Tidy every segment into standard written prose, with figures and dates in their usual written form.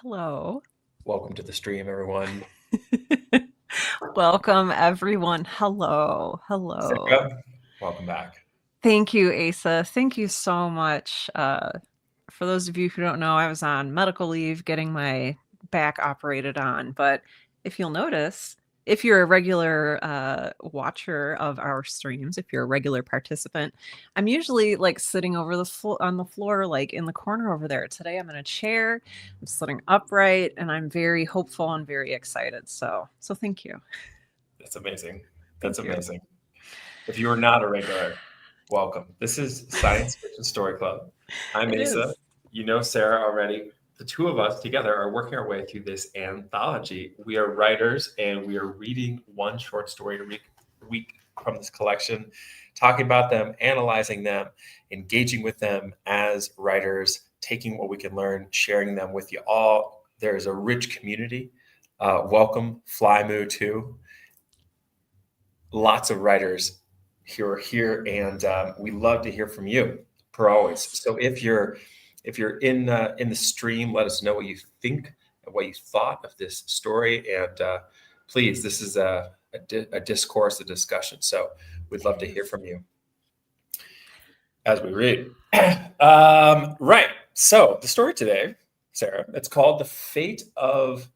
Hello. Welcome to the stream, everyone. Welcome, everyone. Hello. Hello. Sarah, welcome back. Thank you, Asa. Thank you so much. For those of you who don't know, I was on medical leave getting my back operated on. But if you'll notice, if you're a regular watcher of our streams, if you're a regular participant, I'm usually like sitting over on the floor, like in the corner over there. Today I'm in a chair, I'm sitting upright, and I'm very hopeful and very excited. So thank you. That's amazing. That's Thank you. amazing. If you are not a regular, welcome. This is Science Fiction Story Club. I'm It Asa. is. You know Sarah already. The two of us together are working our way through this anthology. We are writers, and we are reading one short story a week from this collection, talking about them, analyzing them, engaging with them as writers, taking what we can learn, sharing them with you all. There is a rich community. Welcome, Flymoo too. Lots of writers who are here, and we love to hear from you, per always. So if you're in the stream, let us know what you think and what you thought of this story, and please, this is a discourse, a discussion. So we'd love to hear from you as we read. Right. So the story today, Sarah, it's called "The Fate of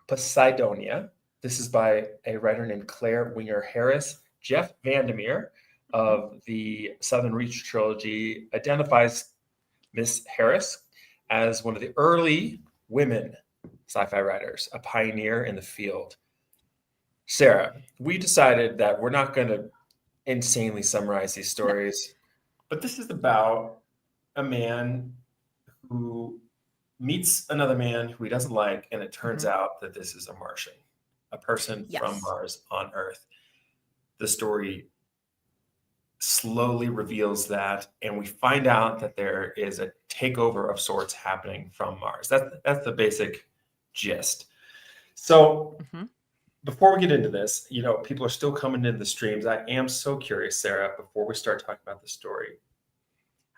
Poseidonia." This is by a writer named Clare Winger Harris. Jeff Vandermeer of the Southern Reach trilogy identifies Miss Harris as one of the early women sci-fi writers, a pioneer in the field. Sarah, we decided that we're not going to insanely summarize these stories, but this is about a man who meets another man who he doesn't like, and it turns out that this is a Martian, a person from Mars on Earth. The story slowly reveals that, and we find out that there is a takeover of sorts happening from Mars. That's the basic gist. So before we get into this, people are still coming into the streams. I am so curious, Sarah, before we start talking about the story,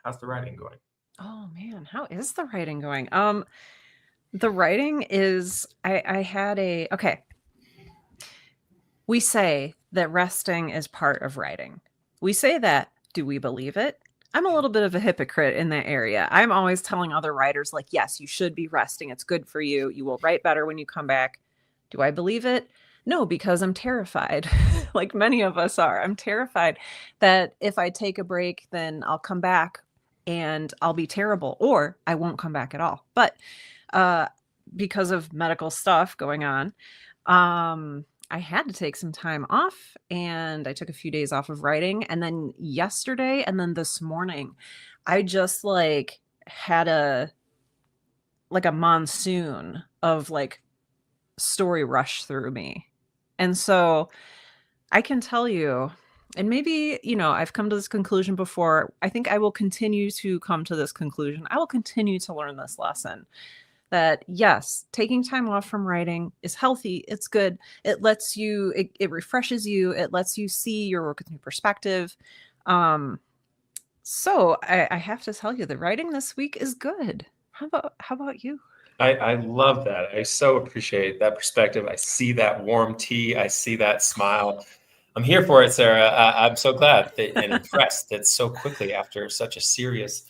how's the writing going? Oh man, how is the writing going? The writing is okay. We say that resting is part of writing. We say that. Do we believe it? I'm a little bit of a hypocrite in that area. I'm always telling other writers, like, yes, you should be resting. It's good for you. You will write better when you come back. Do I believe it? No, because I'm terrified, like many of us are. I'm terrified that if I take a break, then I'll come back and I'll be terrible, or I won't come back at all. But because of medical stuff going on, I had to take some time off, and I took a few days off of writing. And then yesterday and then this morning, I just like had a monsoon of like story rush through me. And so I can tell you, and maybe, I've come to this conclusion before. I think I will continue to come to this conclusion. I will continue to learn this lesson that yes, taking time off from writing is healthy. It's good. It lets you, it refreshes you. It lets you see your work with new perspective. So I have to tell you, the writing this week is good. How about you? I love that. I so appreciate that perspective. I see that warm tea. I see that smile. I'm here for it, Sarah. I'm so glad and impressed that so quickly after such a serious,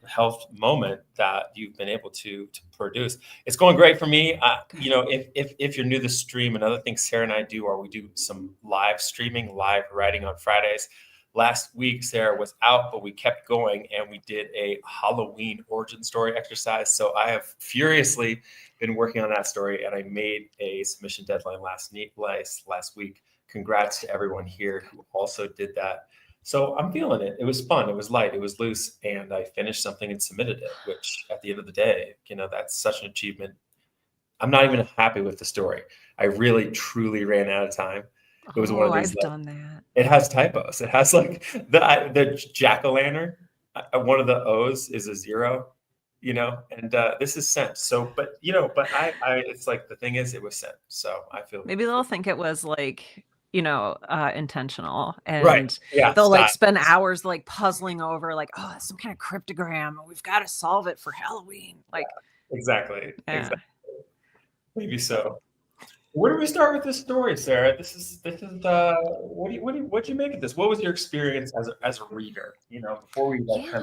health moment that you've been able to produce. It's going great for me. If you're new to the stream, another thing Sarah and I do, or we do some live streaming, live writing on Fridays. Last week, Sarah was out, but we kept going, and we did a Halloween origin story exercise. So I have furiously been working on that story, and I made a submission deadline last week. Congrats to everyone here who also did that. So I'm feeling it. It was fun. It was light. It was loose. And I finished something and submitted it, which at the end of the day, that's such an achievement. I'm not even happy with the story. I really, truly ran out of time. It was one of these. I've done that. It has typos. It has like the jack-o'-lantern. One of the O's is a 0, and this is sent. So, but I it's like, the thing is, it was sent. So I feel Maybe they'll think it was like, intentional, and right. Yeah, they'll like spend hours like puzzling over like, oh, it's some kind of cryptogram and we've got to solve it for Halloween. Like, Exactly. Yeah. Exactly. Maybe so. Where do we start with this story, Sarah? What'd you make of this? What was your experience as a reader? Before we kind of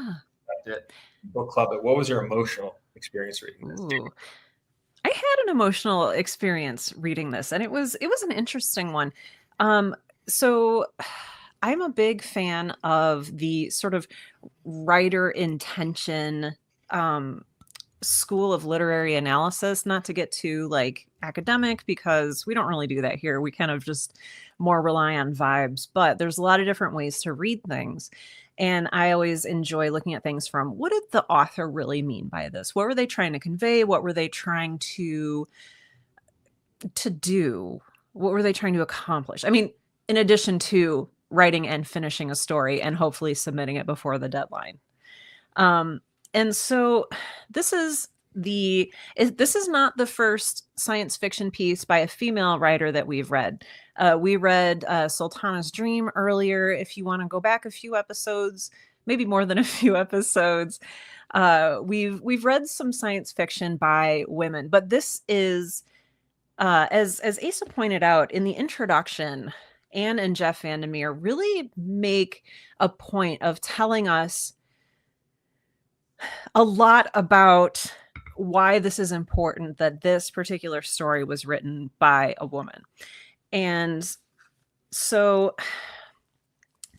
Yeah. it, book club it, what was your emotional experience reading this? Ooh. I had an emotional experience reading this, and it was an interesting one. So I'm a big fan of the sort of writer intention school of literary analysis, not to get too like academic because we don't really do that here. We kind of just more rely on vibes, but there's a lot of different ways to read things. And I always enjoy looking at things from what did the author really mean by this? What were they trying to convey? What were they trying to do? What were they trying to accomplish? I mean, in addition to writing and finishing a story and hopefully submitting it before the deadline. And so this is not the first science fiction piece by a female writer that we've read. We read Sultana's Dream earlier. If you want to go back a few episodes, maybe more than a few episodes, we've read some science fiction by women, but this is as Asa pointed out in the introduction. Anne and Jeff Vandermeer really make a point of telling us a lot about why this is important that this particular story was written by a woman. And so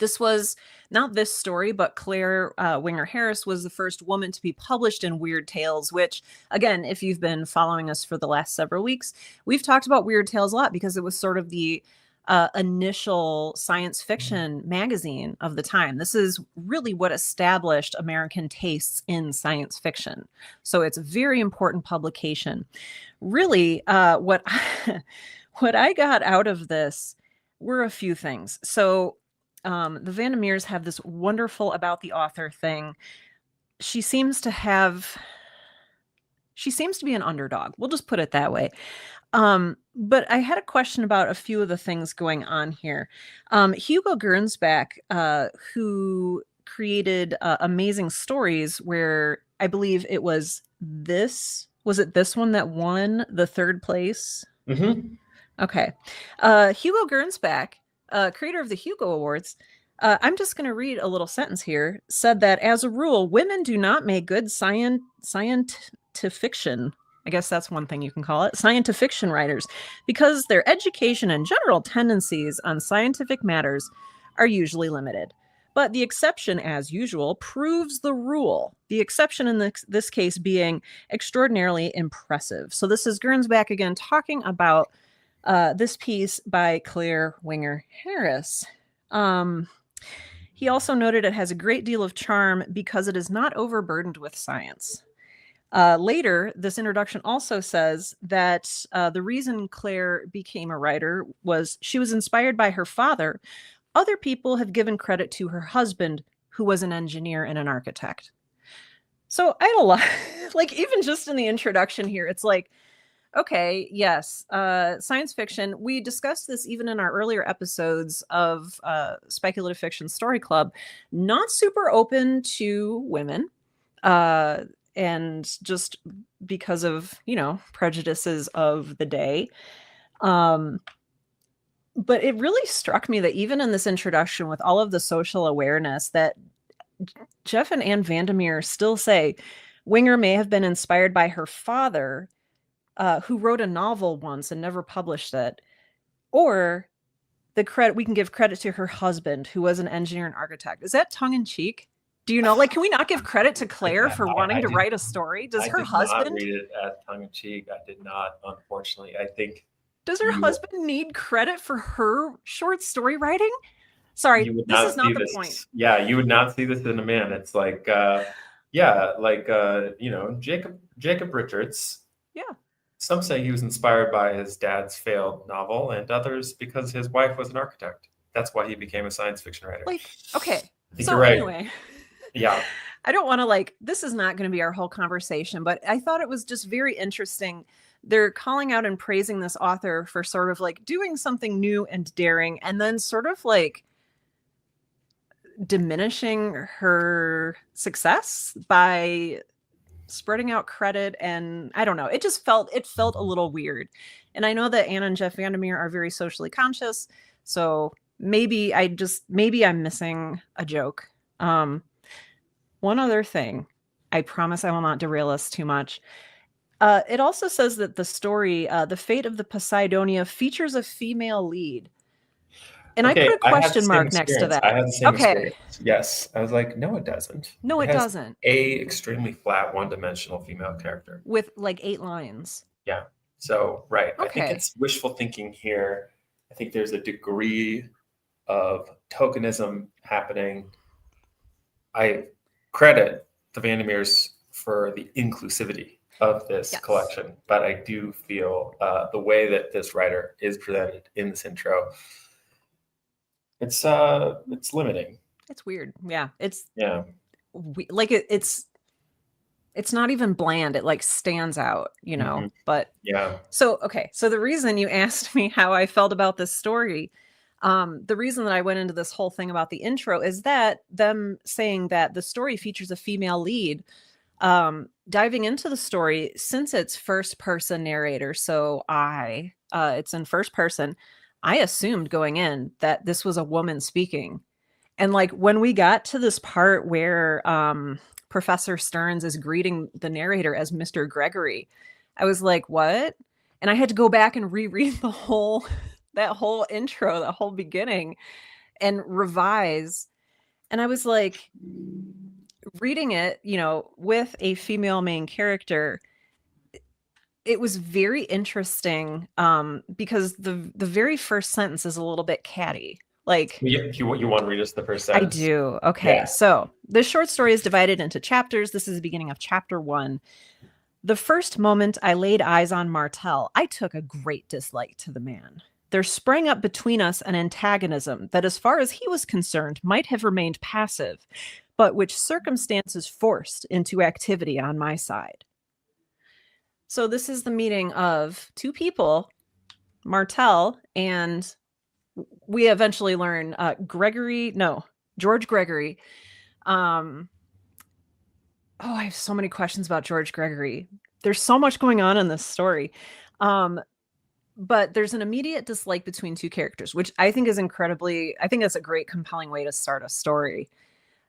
this was not this story, but Clare Winger Harris was the first woman to be published in Weird Tales, which, again, if you've been following us for the last several weeks, we've talked about Weird Tales a lot because it was sort of the initial science fiction magazine of the time. This is really what established American tastes in science fiction. So it's a very important publication. Really, what I got out of this were a few things. So the Vandermeers have this wonderful about the author thing. She seems to be an underdog. We'll just put it that way. But I had a question about a few of the things going on here. Hugo Gernsback, who created Amazing Stories, where I believe it was this one that won the third place? Mm-hmm. Okay. Hugo Gernsback, creator of the Hugo Awards, I'm just going to read a little sentence here, said that as a rule, women do not make good scientifiction. I guess that's one thing you can call it, scientifiction writers, because their education and general tendencies on scientific matters are usually limited. But the exception, as usual, proves the rule. The exception in this case being extraordinarily impressive. So this is Gernsback again talking about this piece by Clare Winger Harris. He also noted it has a great deal of charm because it is not overburdened with science. Later, this introduction also says that the reason Clare became a writer was she was inspired by her father. Other people have given credit to her husband, who was an engineer and an architect. So I had a lot, like even just in the introduction here, it's like, okay, yes, science fiction. We discussed this even in our earlier episodes of Speculative Fiction Story Club, not super open to women. And just because of, prejudices of the day. But it really struck me that even in this introduction with all of the social awareness that Jeff and Anne Vandermeer still say Winger may have been inspired by her father, who wrote a novel once and never published it, or we can give credit to her husband, who was an engineer and architect. Is that tongue in cheek? Do you know, can we not give credit to Clare for wanting to write a story? Does her husband not read it as tongue in cheek? I did not, unfortunately. I think. Does her husband need credit for her short story writing? Sorry, this is not the point. Yeah, you would not see this in a man. It's like, Jacob Richards. Yeah. Some say he was inspired by his dad's failed novel, and others because his wife was an architect. That's why he became a science fiction writer. Okay. I think you're right. Anyway. Yeah. I don't want to this is not going to be our whole conversation, but I thought it was just very interesting. They're calling out and praising this author for sort of doing something new and daring, and then sort of diminishing her success by spreading out credit, and I don't know, it felt a little weird. And I know that Anna and Jeff Vandermeer are very socially conscious, so maybe I'm missing a joke. One other thing, I promise I will not derail us too much. It also says that the story, The Fate of the Poseidonia, features a female lead. And Okay, I put a question mark next to that. I had the same Okay. experience. Yes. I was like, no, it doesn't. No, it has doesn't. A extremely flat, one-dimensional female character. With like 8 lines. Yeah. So, right. I think Okay. it's wishful thinking here. I think there's a degree of tokenism happening. I credit the Vandermeers for the inclusivity of this Yes. collection, but I do feel the way that this writer is presented in this intro, it's limiting. It's weird. Yeah. It's like it's not even bland. It like stands out, you know. Mm-hmm. But yeah. So the reason you asked me how I felt about this story, the reason that I went into this whole thing about the intro is that them saying that the story features a female lead, diving into the story, since it's first person narrator, so it's in first person, I assumed going in that this was a woman speaking. And like when we got to this part where Professor Stearns is greeting the narrator as Mr. Gregory, I was like, what? And I had to go back and reread that whole intro, that whole beginning, and revise. And I was like, reading it, you know, with a female main character, it was very interesting, because the very first sentence is a little bit catty. Like, you want to read us the first sentence? I do. Okay. Yeah. So this short story is divided into chapters. This is the beginning of chapter 1. The first moment I laid eyes on Martel, I took a great dislike to the man. There sprang up between us an antagonism that, as far as he was concerned, might have remained passive, but which circumstances forced into activity on my side. So this is the meeting of 2 people, Martel, and we eventually learn George Gregory. I have so many questions about George Gregory. There's so much going on in this story. But there's an immediate dislike between 2 characters, which I think is I think that's a great, compelling way to start a story.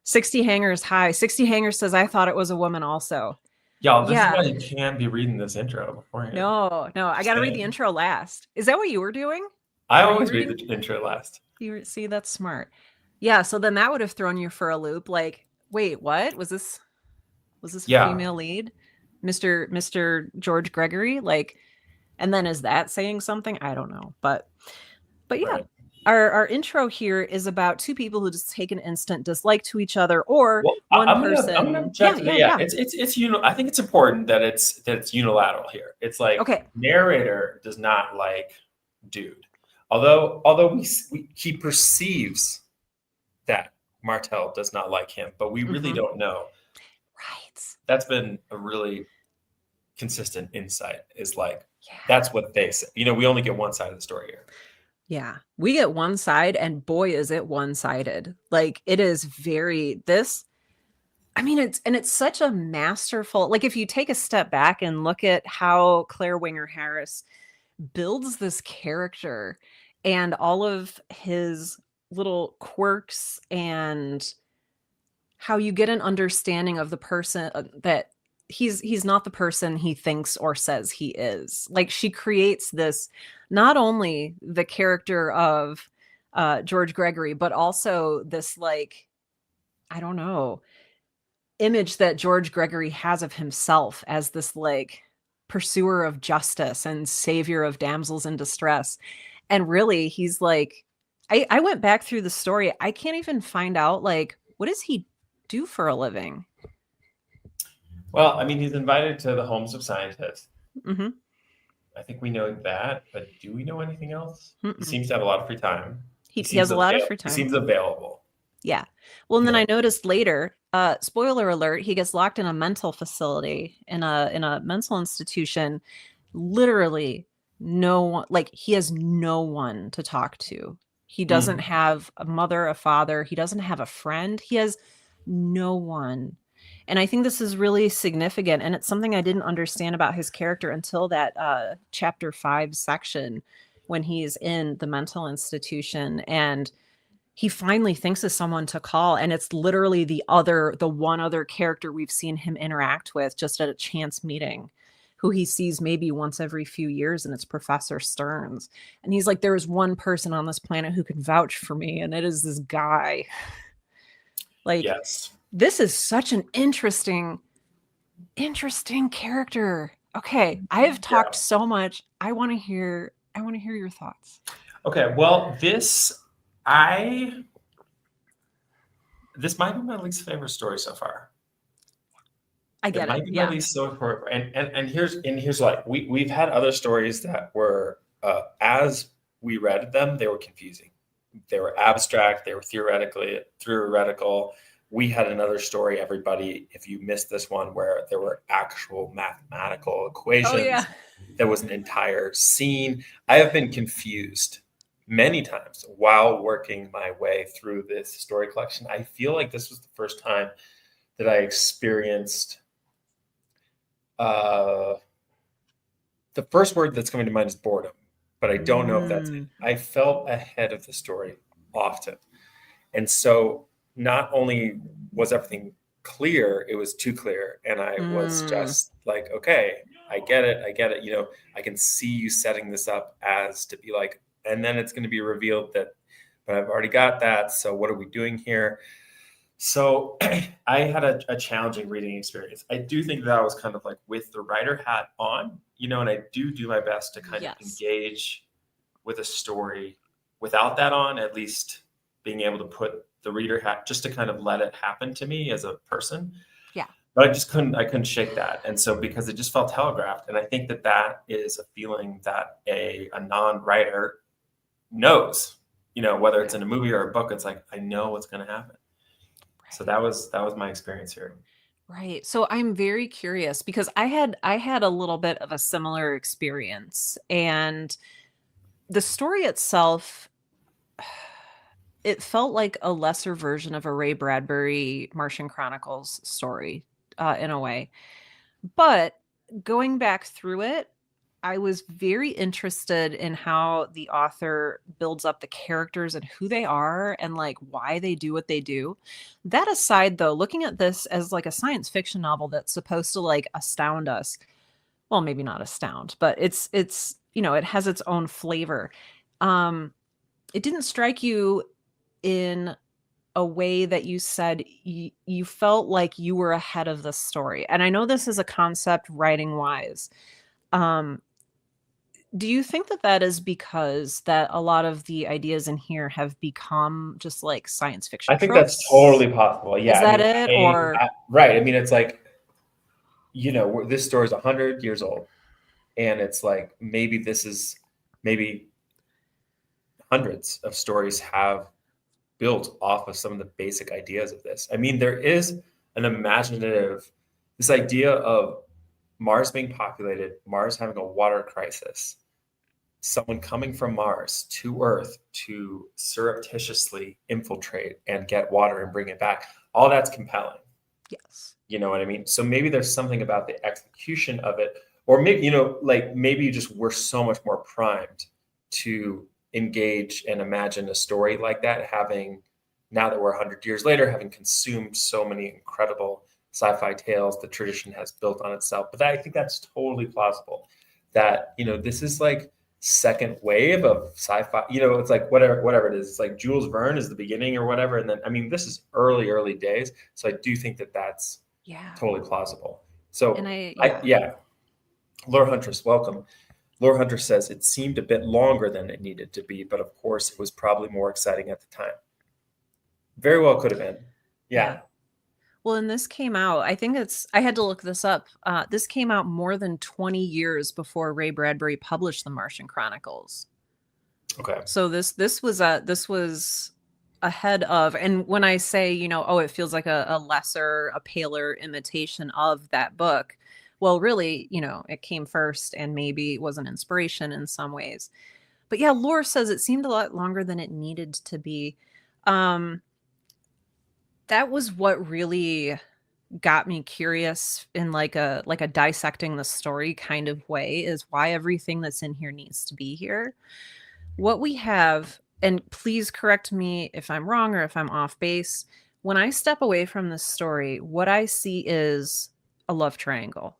60 Hangers, hi. 60 Hangers says, I thought it was a woman also. Y'all, this is why you can't be reading this intro beforehand. No, I got to read the intro last. Is that what you were doing? I always read the intro last. See, that's smart. Yeah, so then that would have thrown you for a loop. Like, wait, what? Was this a female lead? Mr. George Gregory? Like, and then is that saying something? I don't know. But yeah. Right. Our intro here is about 2 people who just take an instant dislike to each other, or one person. I'm gonna it's I think it's important that it's unilateral here. It's like, okay, narrator does not like dude, although he perceives that Martel does not like him, but we really don't know. Right. That's been a really consistent insight. Is like, that's what they say. You know, we only get one side of the story here. Yeah, we get one side, and boy, is it one-sided. Like, it is it's such a masterful, like, if you take a step back and look at how Clare Winger Harris builds this character and all of his little quirks, and how you get an understanding of the person, that he's not the person he thinks or says he is. Like, she creates this, not only the character of George Gregory, but also this, like, I don't know, image that George Gregory has of himself as this, like, pursuer of justice and savior of damsels in distress. And really, he's like, I went back through the story. I can't even find out, like, what does he do for a living? Well, I mean, he's invited to the homes of scientists. Mm-hmm. I think we know that, but do we know anything else? Mm-mm. He seems to have a lot of free time. He has a lot of free time. He seems available. Yeah. Well, and then I noticed later, spoiler alert, he gets locked in a mental facility, in a mental institution. Literally no one, like, he has no one to talk to. He doesn't have a mother, a father. He doesn't have a friend. He has no one. And I think this is really significant. And it's something I didn't understand about his character until that chapter 5 section when he's in the mental institution and he finally thinks of someone to call. And it's literally the one other character we've seen him interact with just at a chance meeting, who he sees maybe once every few years, and it's Professor Stearns. And he's like, there is one person on this planet who can vouch for me, and it is this guy. Like, Yes. this is such an interesting character. Okay, I have talked so much. I want to hear your thoughts. Okay, well, this might be my least favorite story so far. I get it. Might be my least favorite, and here's why. We've had other stories that were as we read them, they were confusing. They were abstract. They were theoretical. We had another story, everybody, if you missed this one, where there were actual mathematical equations. Oh, yeah. There was an entire scene. I have been confused many times while working my way through this story collection. I feel like this was the first time that I experienced the first word that's coming to mind is boredom, but I don't know if that's it. I felt ahead of the story often. And so not only was everything clear, it was too clear. And I was just like, okay, I get it. You know, I can see you setting this up as to be like, and then it's going to be revealed that, but I've already got that. So what are we doing here? So I had a challenging reading experience. I do think that I was kind of like with the writer hat on, you know, and I do my best to kind of engage with a story without that on, at least being able to put the reader hat just to kind of let it happen to me as a person. Yeah. But I couldn't shake that. And so because it just felt telegraphed. And I think that is a feeling that a non-writer knows, you know, whether it's in a movie or a book, it's like, I know what's going to happen. So that was my experience here. Right. So I'm very curious because I had a little bit of a similar experience, and the story itself, it felt like a lesser version of a Ray Bradbury Martian Chronicles story in a way. But going back through it, I was very interested in how the author builds up the characters and who they are and like why they do what they do. That aside, though, looking at this as like a science fiction novel that's supposed to like astound us, well, maybe not astound, but it's you know, it has its own flavor. It didn't strike you in a way that you said you felt like you were ahead of the story. And I know this is a concept writing wise. Do you think that is because that a lot of the ideas in here have become just like science fiction I think tropes? that's totally possible. Yeah. Is that it? Or right. I mean, it's like, you know, this story is 100 years old, and it's like maybe hundreds of stories have built off of some of the basic ideas of this. I mean, there is this idea of Mars being populated, Mars having a water crisis, someone coming from Mars to Earth to surreptitiously infiltrate and get water and bring it back. All that's compelling. yes. You know what I mean? So maybe there's something about the execution of it, or maybe, you know, like maybe you just were so much more primed to engage and imagine a story like that, now that we're 100 years later, having consumed so many incredible sci-fi tales the tradition has built on itself. But I think that's totally plausible, that, you know, this is like second wave of sci-fi, you know, it's like whatever it is. It's like Jules Verne is the beginning or whatever. And then, I mean, this is early days. So I do think that's totally plausible. So Lore Huntress, welcome. Lore Hunter says it seemed a bit longer than it needed to be, but of course it was probably more exciting at the time. Very well could have been. Yeah. Well, and this came out, I had to look this up. This came out more than 20 years before Ray Bradbury published the Martian Chronicles. Okay. So this was ahead of, and when I say, you know, oh, it feels like a lesser, a paler imitation of that book. Well, really, you know, it came first and maybe it was an inspiration in some ways. But yeah, Lore says it seemed a lot longer than it needed to be. That was what really got me curious in like a dissecting the story kind of way is why everything that's in here needs to be here. What we have, and please correct me if I'm wrong or if I'm off base, when I step away from this story, what I see is a love triangle.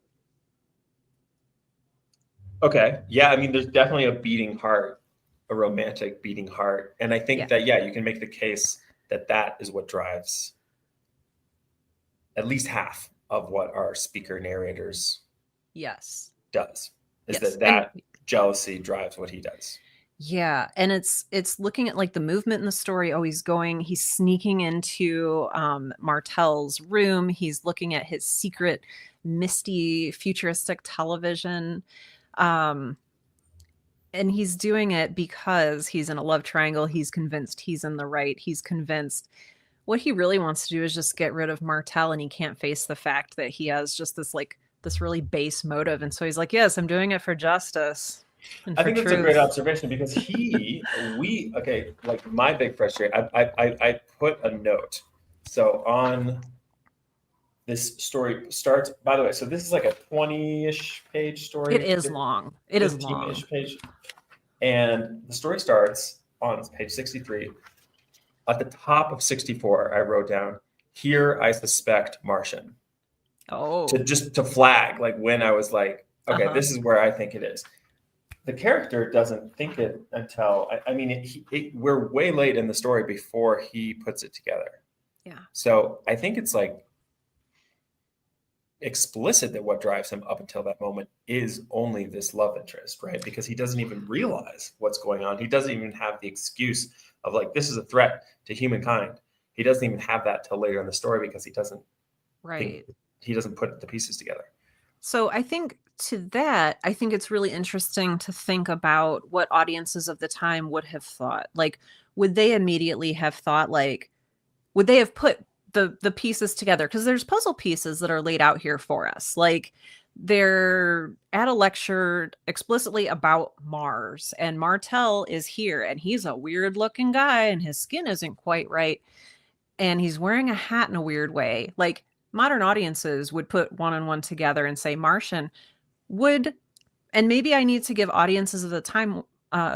Okay. Yeah. I mean, there's definitely a beating heart, a romantic beating heart. And I think Yeah. that, yeah, you can make the case that that is what drives at least half of what our speaker narrators Yes. does, is Yes. that jealousy drives what he does. Yeah, and it's looking at like the movement in the story. Oh, he's sneaking into Martell's room. He's looking at his secret, misty, futuristic television. Um, and he's doing it because he's in a love triangle. He's convinced he's in the right. He's convinced what he really wants to do is just get rid of Martell, and he can't face the fact that he has just this really base motive. And so he's like, yes, I'm doing it for justice. I think that's a great observation because like my big frustration, I put a note. So on this story starts, by the way, so this is like a 20-ish page story. It is long. It is long. 15-ish page. And the story starts on page 63. At the top of 64, I wrote down, "Here I suspect Martian." Oh. To flag, like when I was like, okay, this is where I think it is. The character doesn't think it until, we're way late in the story before he puts it together. Yeah. So I think it's like explicit that what drives him up until that moment is only this love interest, right? Because he doesn't even realize what's going on. He doesn't even have the excuse of like, this is a threat to humankind. He doesn't even have that till later in the story because he doesn't put the pieces together. So I think it's really interesting to think about what audiences of the time would have thought. Like, would they immediately have thought, like, would they have put the pieces together? Because there's puzzle pieces that are laid out here for us. Like, they're at a lecture explicitly about Mars, and Martell is here, and he's a weird looking guy, and his skin isn't quite right, and he's wearing a hat in a weird way. Like, modern audiences would put one and one together and say Martian would, and maybe I need to give audiences of the time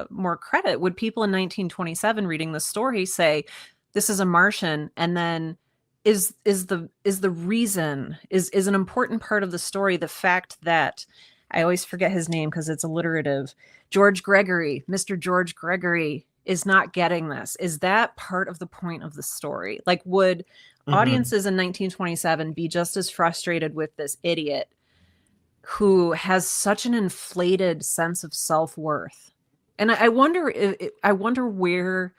more credit. Would people in 1927 reading the story say, this is a Martian, and then is the reason, is an important part of the story the fact that, I always forget his name because it's alliterative, Mr. George Gregory is not getting this? Is that part of the point of the story? Like, would audiences in 1927 be just as frustrated with this idiot who has such an inflated sense of self-worth? And I wonder where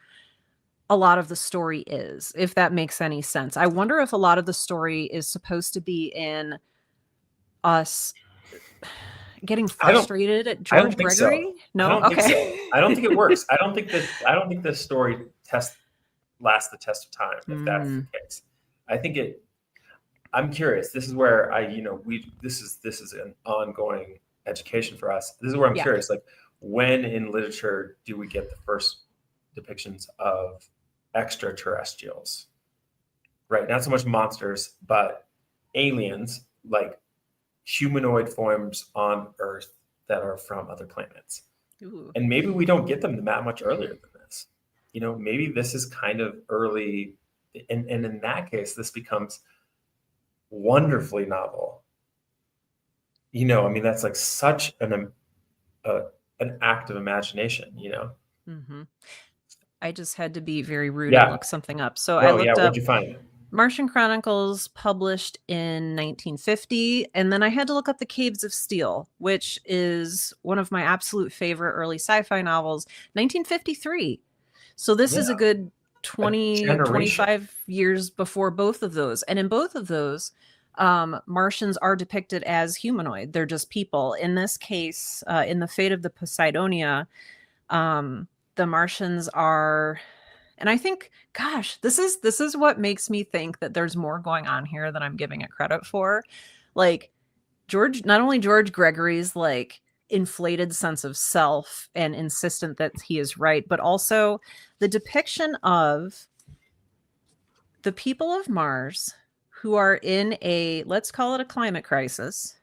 a lot of the story is, if that makes any sense. I wonder if a lot of the story is supposed to be in us getting frustrated at George Gregory. So. No, okay. I don't think it works. I don't think this story lasts the test of time, if that's the case. I think I'm curious. This is where this is an ongoing education for us. This is where I'm curious. Like, when in literature do we get the first depictions of extraterrestrials? Right? Not so much monsters, but aliens, like humanoid forms on Earth that are from other planets. Ooh. And maybe we don't get them that much earlier than this. Maybe this is kind of early. And in that case, this becomes wonderfully novel. That's like such an act of imagination, Mm-hmm. I just had to be very rude and look something up. So I looked up, where'd you find it? Martian Chronicles, published in 1950. And then I had to look up The Caves of Steel, which is one of my absolute favorite early sci-fi novels, 1953. So this is a good 25 years before both of those. And in both of those, Martians are depicted as humanoid. They're just people. In this case, in The Fate of the Poseidonia, the Martians are, and I think, gosh, this is what makes me think that there's more going on here than I'm giving it credit for. Like, not only George Gregory's like inflated sense of self and insistent that he is right, but also the depiction of the people of Mars who are in a, let's call it a climate crisis.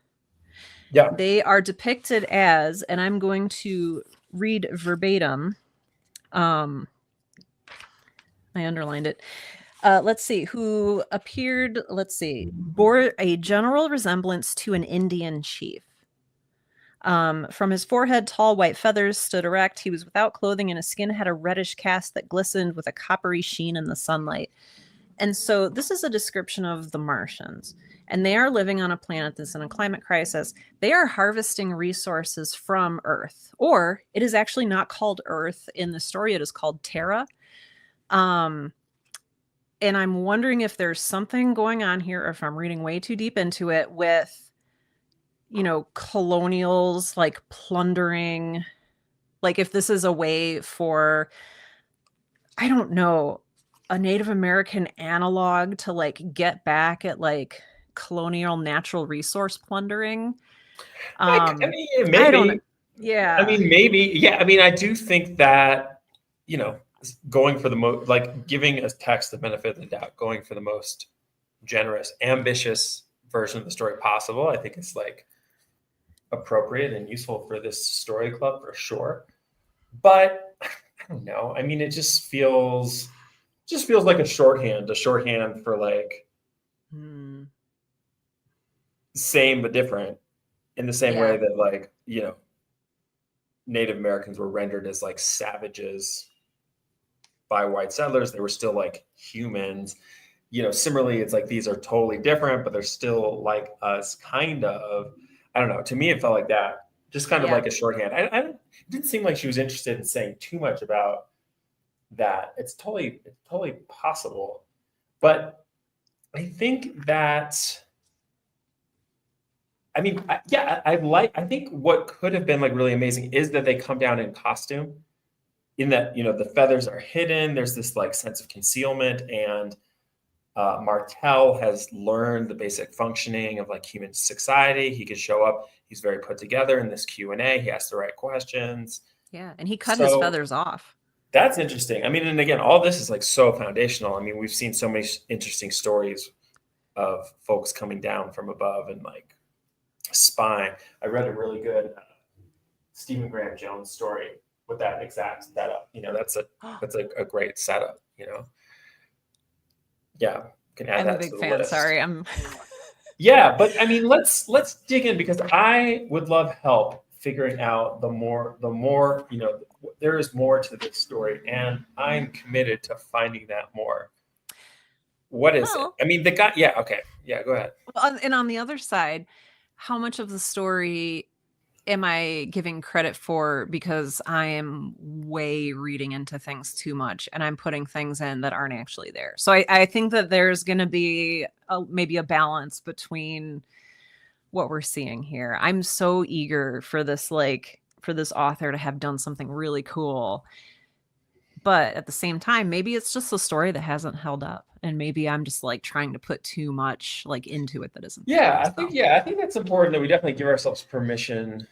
Yeah. They are depicted as, and I'm going to read verbatim. I underlined it. Let's see, who appeared, bore a general resemblance to an Indian chief. From his forehead, tall white feathers stood erect. He was without clothing, and his skin had a reddish cast that glistened with a coppery sheen in the sunlight. And so this is a description of the Martians. And they are living on a planet that's in a climate crisis. They are harvesting resources from Earth, or it is actually not called Earth in the story. It is called Terra. And I'm wondering if there's something going on here, or if I'm reading way too deep into it with, you know, colonials like plundering, like if this is a way for, I don't know, a Native American analog to like get back at like colonial natural resource plundering. I mean, maybe. I don't know. Yeah. I mean, maybe. Yeah. I mean, I do think that, you know, going for the most, like giving a text the benefit of the doubt, going for the most generous, ambitious version of the story possible, I think it's like appropriate and useful for this story club for sure. But I don't know. I mean, it just feels like a shorthand for like same but different, in the same way that, like, you know, Native Americans were rendered as like savages by white settlers. They were still like humans. You know, similarly, it's like these are totally different, but they're still like us, kind of. I don't know. To me, it felt like that. Just kind of like a shorthand. It didn't seem like she was interested in saying too much about that. It's totally possible. But I think that, I mean, I think what could have been like really amazing is that they come down in costume, in that, you know, the feathers are hidden. There's this like sense of concealment, and Martel has learned the basic functioning of like human society. He can show up. He's very put together in this Q&A. He asks the right questions. Yeah, and he cut his feathers off. That's interesting. I mean, and again, all this is like so foundational. I mean, we've seen so many interesting stories of folks coming down from above and like spine. I read a really good Stephen Graham Jones story with that exact setup. You know, that's a great setup, you know. Yeah, can add I'm that a big to the fan. list. Sorry, I'm. Yeah, but I mean, let's dig in, because I would love help figuring out the more, you know, there is more to this story, and I'm committed to finding that more. What is it? I mean, the guy. Yeah. Okay. Yeah. Go ahead. And on the other side, how much of the story am I giving credit for because I am way reading into things too much and I'm putting things in that aren't actually there? So I think that there's going to be maybe a balance between what we're seeing here. I'm so eager for this, like, for this author to have done something really cool. But at the same time, maybe it's just a story that hasn't held up, and maybe I'm just like trying to put too much like into it that isn't. Yeah, I think that's important, that we definitely give ourselves permission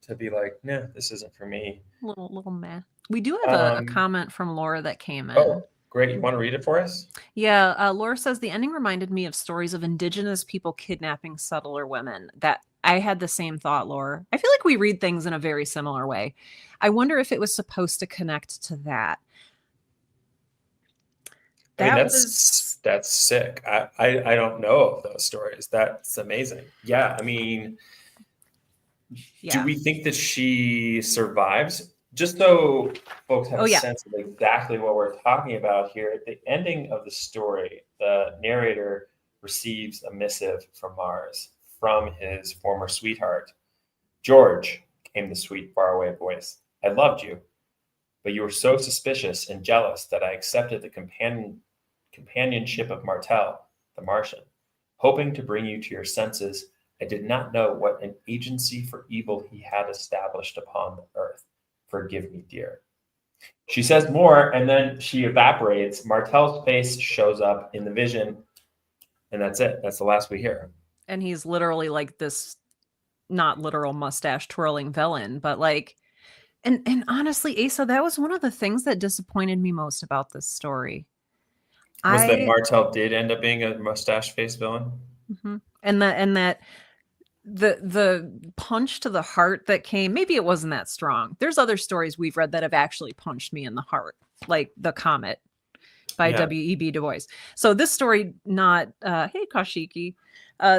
to be like, nah, this isn't for me. Little meh. We do have a comment from Laura that came in. Oh, great. You want to read it for us? Yeah, Laura says the ending reminded me of stories of indigenous people kidnapping settler women. That I had the same thought, Laura. I feel like we read things in a very similar way. I wonder if it was supposed to connect to that. I mean, that's sick. I don't know of those stories. That's amazing. Yeah, I mean, do we think that she survives? Just so folks have a sense of exactly what we're talking about here, at the ending of the story, the narrator receives a missive from Mars, from his former sweetheart. George, came the sweet, faraway voice. I loved you, but you were so suspicious and jealous that I accepted the companionship of Martel, the Martian. Hoping to bring you to your senses, I did not know what an agency for evil he had established upon the earth. Forgive me, dear. She says more, and then she evaporates. Martel's face shows up in the vision, and that's it. That's the last we hear. And he's literally like this, not literal mustache twirling villain, but like, and honestly, Asa, that was one of the things that disappointed me most about this story. Was that I Martell did end up being a mustache face villain? Mhm. And that the punch to the heart that came, maybe it wasn't that strong. There's other stories we've read that have actually punched me in the heart, like The Comet by Yeah. W.E.B. Du Bois. So this story, not hey Kashiki,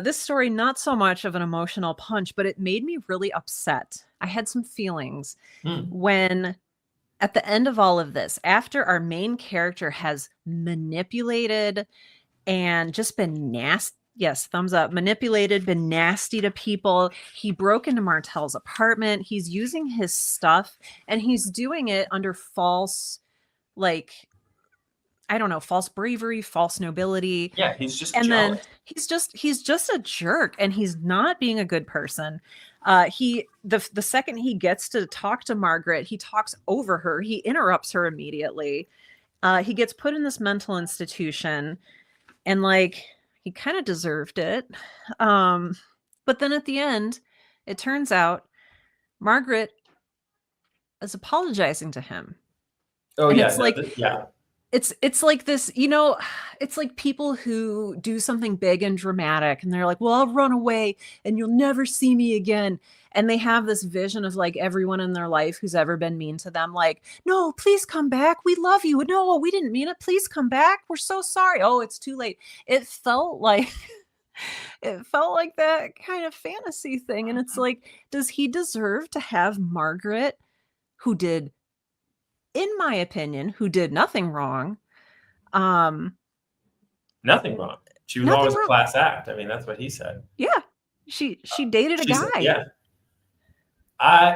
this story not so much of an emotional punch, but it made me really upset. I had some feelings Hmm. when at the end of all of this, after our main character has manipulated and just been nasty. Yes, thumbs up. Manipulated, been nasty to people. He broke into Martell's apartment. He's using his stuff and he's doing it under false, like, I don't know, false bravery, false nobility. Yeah, he's just And then jealous. he's just a jerk and he's not being a good person. The second he gets to talk to Margaret, he talks over her. He interrupts her immediately. He gets put in this mental institution and like he kind of deserved it. But then at the end, it turns out Margaret is apologizing to him. Oh And yeah, it's no, like yeah. it's like this, it's like people who do something big and dramatic and they're like, well, I'll run away and you'll never see me again. And they have this vision of like everyone in their life who's ever been mean to them, like, no, please come back. We love you. No, we didn't mean it. Please come back. We're so sorry. Oh, it's too late. It felt like it felt like that kind of fantasy thing. And it's like, does he deserve to have Margaret, who did, in my opinion, who did nothing wrong, um, Nothing wrong. She was nothing always a wrong. class act. I mean, that's what he said. Yeah. She dated a She said, guy. yeah.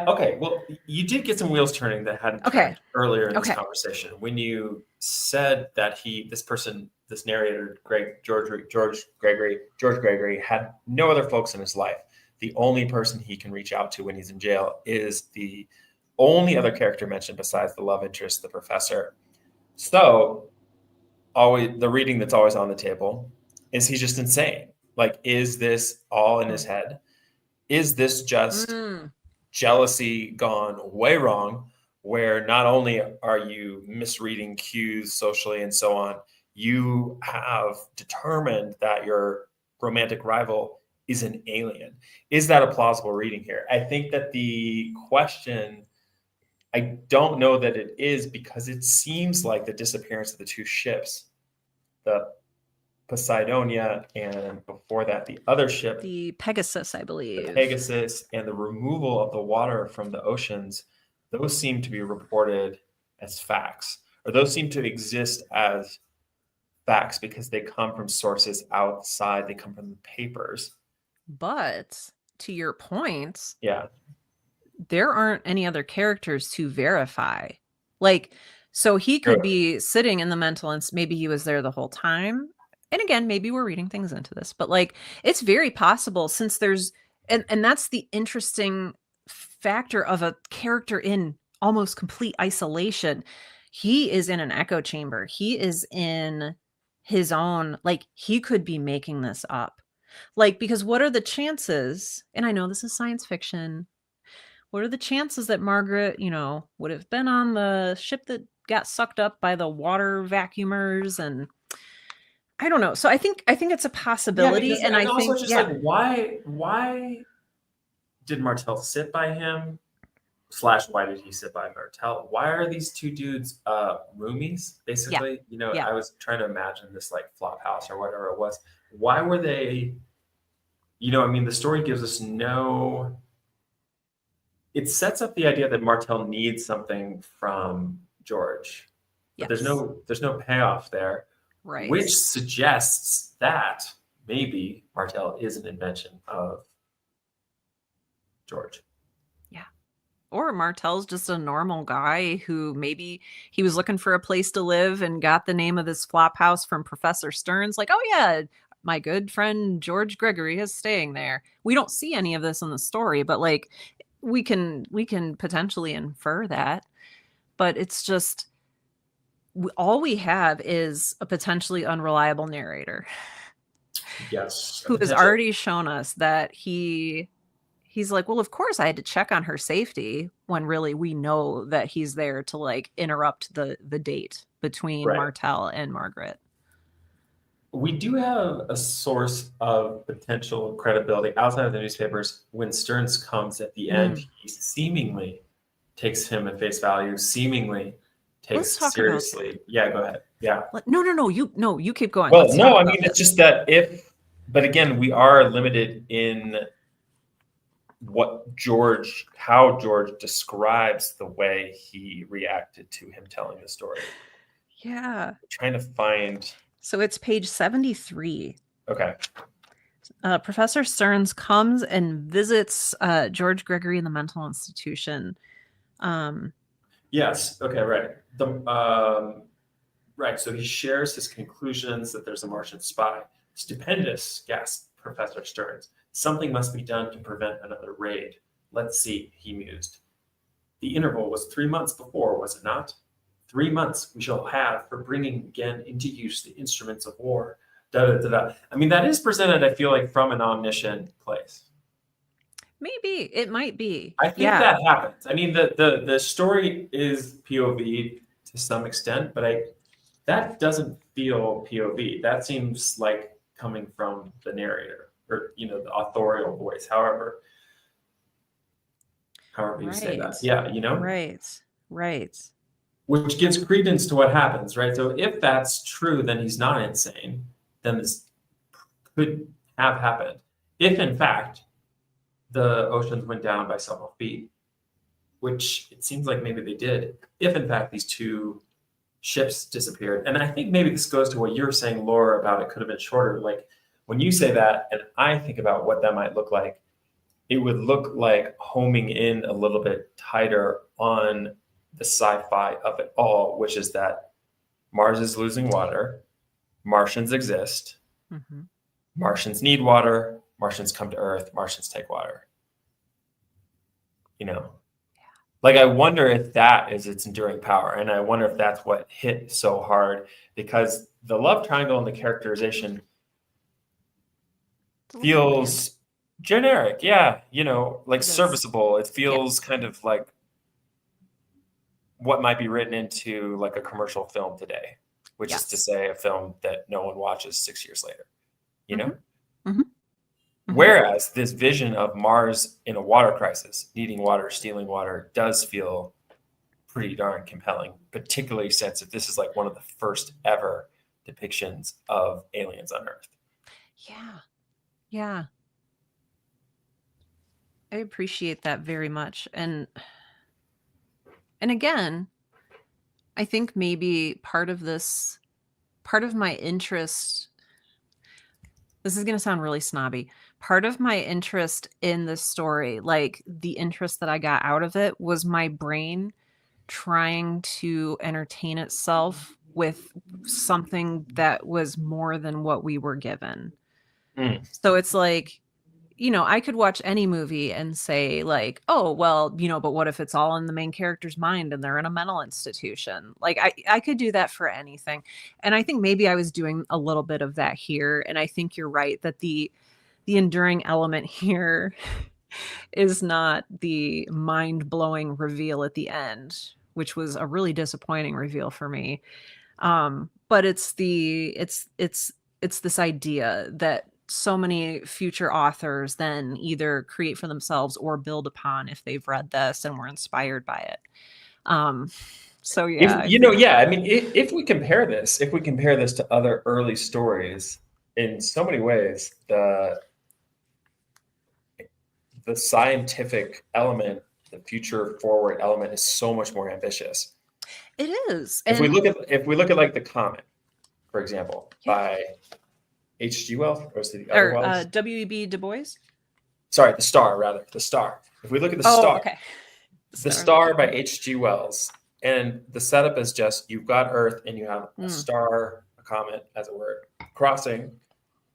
Okay. Well, you did get some wheels turning that hadn't Okay. turned earlier in this Okay. conversation when you said that this narrator, George Gregory, had no other folks in his life. The only person he can reach out to when he's in jail is the only other character mentioned besides the love interest, the professor. So, always the reading that's always on the table is he just insane? Like, is this all in his head? Is this just jealousy gone way wrong, where not only are you misreading cues socially and so on, you have determined that your romantic rival is an alien? Is that a plausible reading here? I think that the question, I don't know that it is, because it seems like the disappearance of the two ships, the Poseidonia, and before that, the other ship, The Pegasus, I believe. the Pegasus, and the removal of the water from the oceans, those seem to be reported as facts, or those seem to exist as facts because they come from sources outside, they come from the papers. But to your point, Yeah. there aren't any other characters to verify. Like, so he could True. be sitting in the mental and maybe he was there the whole time. And again, maybe we're reading things into this, but like it's very possible, since there's and that's the interesting factor of a character in almost complete isolation. He is in an echo chamber. He is in his own, like he could be making this up. Like, because what are the chances? And I know this is science fiction. What are the chances that Margaret, would have been on the ship that got sucked up by the water vacuumers? And I don't know. So I think it's a possibility. Because, and I also think, just like, why did Martell sit by him? / why did he sit by Martell? Why are these two dudes roomies, basically? Yeah. I was trying to imagine this like flop house or whatever it was. Why were they, the story gives us no, it sets up the idea that Martell needs something from George. But Yes. there's no payoff there. Right. Which suggests that maybe Martell is an invention of George. Yeah. Or Martell's just a normal guy who maybe he was looking for a place to live and got the name of this flop house from Professor Stearns. Like, oh yeah, my good friend George Gregory is staying there. We don't see any of this in the story, but like we can potentially infer that. But it's just all we have is a potentially unreliable narrator. Yes. Who has already shown us that he's like, well, of course I had to check on her safety, when really we know that he's there to like interrupt the date between Right. Martell and Margaret. we do have a source of potential credibility outside of the newspapers. When Stearns comes at the end, he seemingly takes him at face value, seemingly Let's takes talk about seriously. Yeah, go ahead. Yeah. No, you keep going. Well, Let's no, talk I about mean, it's this. just that but again, we are limited in how George describes the way he reacted to him telling the story. Yeah. I'm trying to find. So it's page 73. Okay. Professor Stearns comes and visits George Gregory in the mental institution. Yes. Okay. Right. Right. So he shares his conclusions that there's a Martian spy. Stupendous, gasped Professor Stearns. Something must be done to prevent another raid. Let's see, he mused. The interval was 3 months before, was it not? 3 months we shall have for bringing again into use the instruments of war. Da, da, da, da. I mean, that is presented, I feel like, from an omniscient place. Maybe it might be. I think that happens. I mean, the story is POV to some extent, but that doesn't feel POV. That seems like coming from the narrator, or the authorial voice. However you say that. Yeah, Right. Which gives credence to what happens, right? So if that's true, then he's not insane. Then this could have happened. If in fact the oceans went down by several feet, which it seems like maybe they did. If in fact these two ships disappeared, and I think maybe this goes to what you're saying, Laura, about it could have been shorter. Like when you say that, and I think about what that might look like, it would look like homing in a little bit tighter on the sci-fi of it all, which is that Mars is losing water, Martians exist, Martians need water, Martians come to Earth, Martians take water. Like I wonder if that is its enduring power, and I wonder if that's what hit so hard, because the love triangle and the characterization feels generic. Yeah, like serviceable. It feels kind of like what might be written into like a commercial film today, which is to say a film that no one watches 6 years later, Whereas this vision of Mars in a water crisis, needing water, stealing water, does feel pretty darn compelling, particularly since if this is like one of the first ever depictions of aliens on Earth. Yeah. I appreciate that very much. And again, I think maybe part of my interest, this is going to sound really snobby. Part of my interest in this story, like the interest that I got out of it, was my brain trying to entertain itself with something that was more than what we were given. So it's like, I could watch any movie and say like, oh, well, but what if it's all in the main character's mind and they're in a mental institution? Like I could do that for anything. And I think maybe I was doing a little bit of that here. And I think you're right that the enduring element here is not the mind-blowing reveal at the end, which was a really disappointing reveal for me. But it's this idea that so many future authors then either create for themselves or build upon if they've read this and were inspired by it. So yeah, I mean, if we compare this to other early stories, in so many ways, the scientific element, the future forward element, is so much more ambitious. It is. If we look at like The Comet, for example, by H.G. Wells, or is it the other Wells? W.E.B. Du Bois? Sorry, The Star, rather. The Star. If we look at The Star. Okay. The Star by H.G. Wells. And the setup is just, you've got Earth and you have a star, a comet, as it were, crossing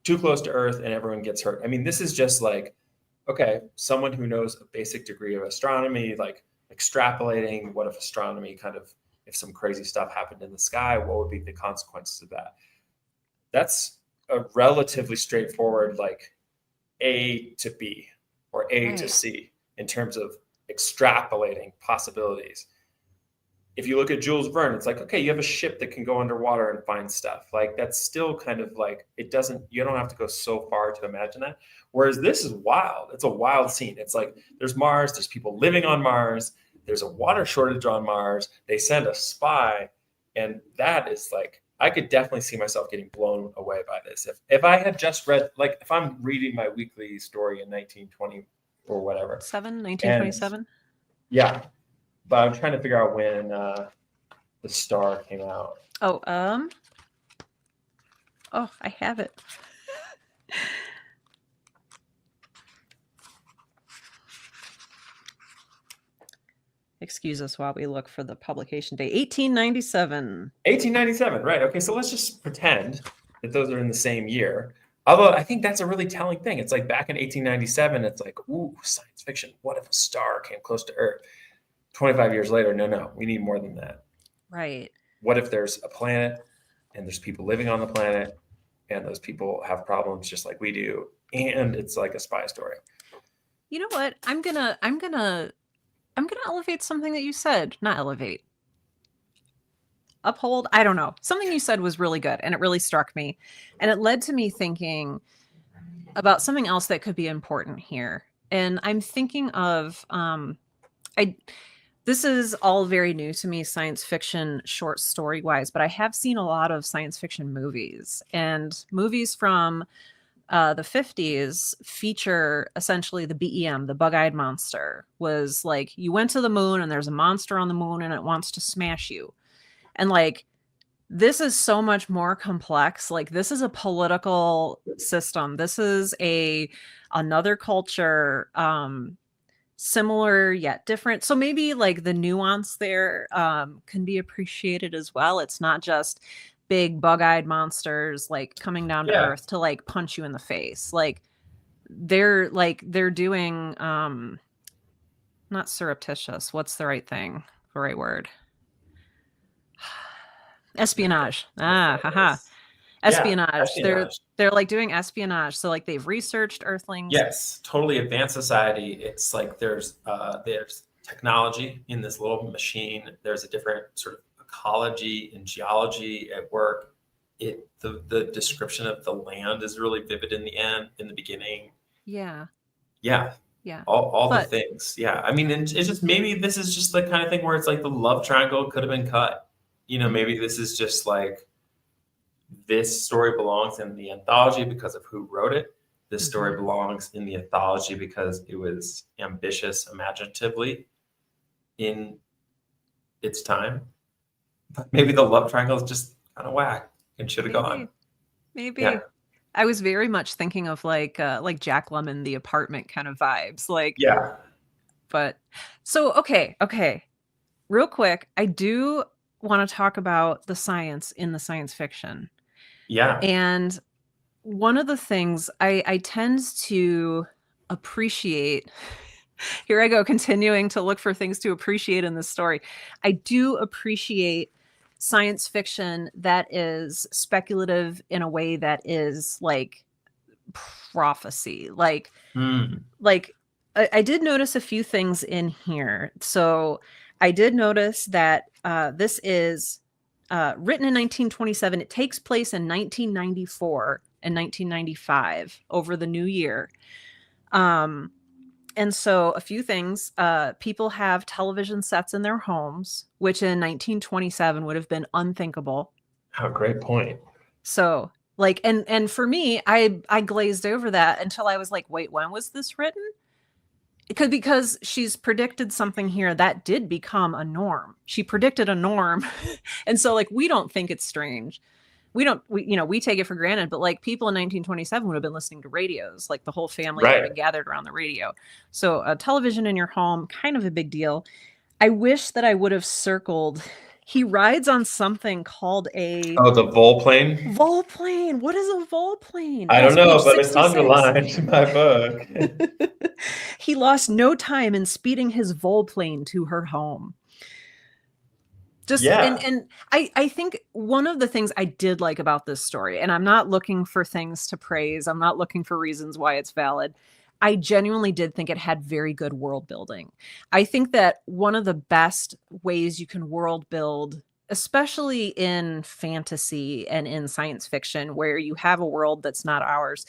too close to Earth and everyone gets hurt. I mean, this is just like, okay, someone who knows a basic degree of astronomy, like extrapolating what if astronomy if some crazy stuff happened in the sky, what would be the consequences of that? That's a relatively straightforward, like A to B or A to C in terms of extrapolating possibilities. if you look at Jules Verne, it's like, okay, you have a ship that can go underwater and find stuff. Like that's still kind of like, you don't have to go so far to imagine that. Whereas this is wild. It's a wild scene. It's like, there's Mars, there's people living on Mars. There's a water shortage on Mars. They send a spy. And that is like, I could definitely see myself getting blown away by this. If I had just read, like if I'm reading my weekly story in 1920 or whatever. 1927? Yeah. But I'm trying to figure out when The Star came out. Oh, I have it. Excuse us while we look for the publication date. 1897. 1897, right. Okay, so let's just pretend that those are in the same year. Although I think that's a really telling thing. It's like back in 1897, it's like, ooh, science fiction. What if a star came close to Earth? 25 years later, no, we need more than that. Right. What if there's a planet and there's people living on the planet and those people have problems just like we do, and it's like a spy story? You know what? I'm gonna elevate something that you said. Not elevate. Uphold. I don't know. Something you said was really good, and it really struck me, and it led to me thinking about something else that could be important here. And I'm thinking of this is all very new to me, science fiction, short story wise, but I have seen a lot of science fiction movies, and movies from the 50s feature essentially the BEM, the bug-eyed monster. Was like, you went to the moon and there's a monster on the moon and it wants to smash you. And like, this is so much more complex. Like, this is a political system. This is another culture, similar yet different. So maybe like the nuance there can be appreciated as well. It's not just big bug-eyed monsters like coming down to Earth to like punch you in the face. Like they're doing not surreptitious. What's the right thing? The right word? Espionage. Haha. Espionage. They're like doing espionage. So like they've researched Earthlings. Yes, totally advanced society. It's like there's technology in this little machine. There's a different sort of ecology and geology at work. The description of the land is really vivid in the beginning. Yeah. All the things. Yeah, I mean, it's just, maybe this is just the kind of thing where it's like the love triangle could have been cut. Maybe this is just like, this story belongs in the anthology because of who wrote it. This story belongs in the anthology because it was ambitious imaginatively in its time. But maybe the love triangle is just kind of whack and should have gone. Maybe. Yeah. I was very much thinking of like Jack Lemmon, The Apartment kind of vibes. Like, yeah. But so, okay. Real quick, I do want to talk about the science in the science fiction. Yeah. And one of the things I tend to appreciate, here I go, continuing to look for things to appreciate in this story. I do appreciate science fiction that is speculative in a way that is like prophecy. Like I did notice a few things in here. So I did notice that this is written in 1927. It takes place in 1994 and 1995 over the new year. And so a few things, people have television sets in their homes, which in 1927 would have been unthinkable. Oh, great point. So like, and for me, I glazed over that until I was like, wait, when was this written? Because she's predicted something here that did become a norm. She predicted a norm. And so like, we don't think it's strange. We take it for granted, but like people in 1927 would have been listening to radios. Like the whole family would have been gathered around the radio. So a television in your home, kind of a big deal. I wish that I would have circled, he rides on something called the volplane. Volplane. What is a volplane? I don't know, but it's underlined in my book. He lost no time in speeding his volplane to her home. And I think one of the things I did like about this story, and I'm not looking for things to praise, I'm not looking for reasons why it's valid. I genuinely did think it had very good world building. I think that one of the best ways you can world build, especially in fantasy and in science fiction, where you have a world that's not ours,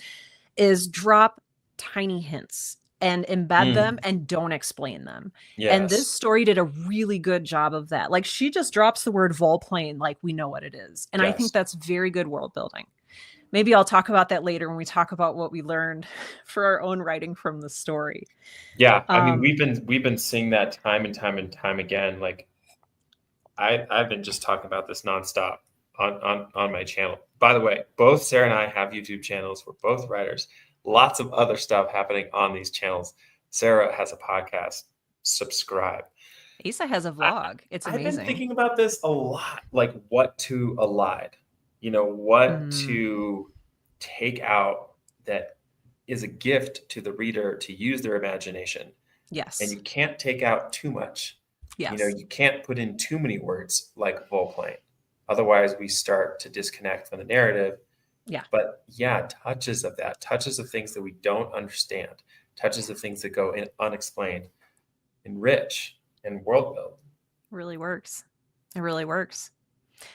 is drop tiny hints and embed them and don't explain them. And this Yes. story did a really good job of that. Like, she just drops the word volplane like we know what it is. And I think that's very good world building. Maybe I'll talk about that later when we talk about what we learned for our own writing from the story. Yeah, I mean, we've been seeing that time and time and time again. Like, I've been just talking about this nonstop on my channel. By the way, both Sarah and I have YouTube channels. We're both writers. Lots of other stuff happening on these channels. Sarah has a podcast. Subscribe. Asa has a vlog. It's amazing. I've been thinking about this a lot, like what to elide. What to take out that is a gift to the reader to use their imagination. Yes. And you can't take out too much. Yes. You can't put in too many words like volplane. Otherwise, we start to disconnect from the narrative. Yeah. But yeah, touches of that, touches of things that we don't understand, touches of things that go in unexplained, enrich and world build. Really works. It really works.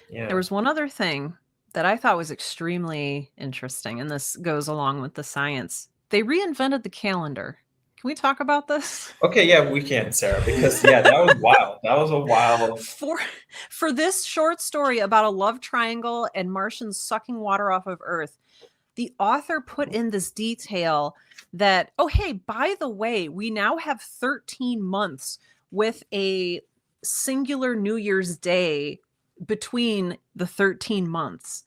Yeah. There was one other thing that I thought was extremely interesting, and this goes along with the science. They reinvented the calendar. Can we talk about this? Okay, yeah, we can, Sarah, because that was wild. That was a wild. For this short story about a love triangle and Martians sucking water off of Earth, the author put in this detail that, oh, hey, by the way, we now have 13 months with a singular New Year's Day between the 13 months.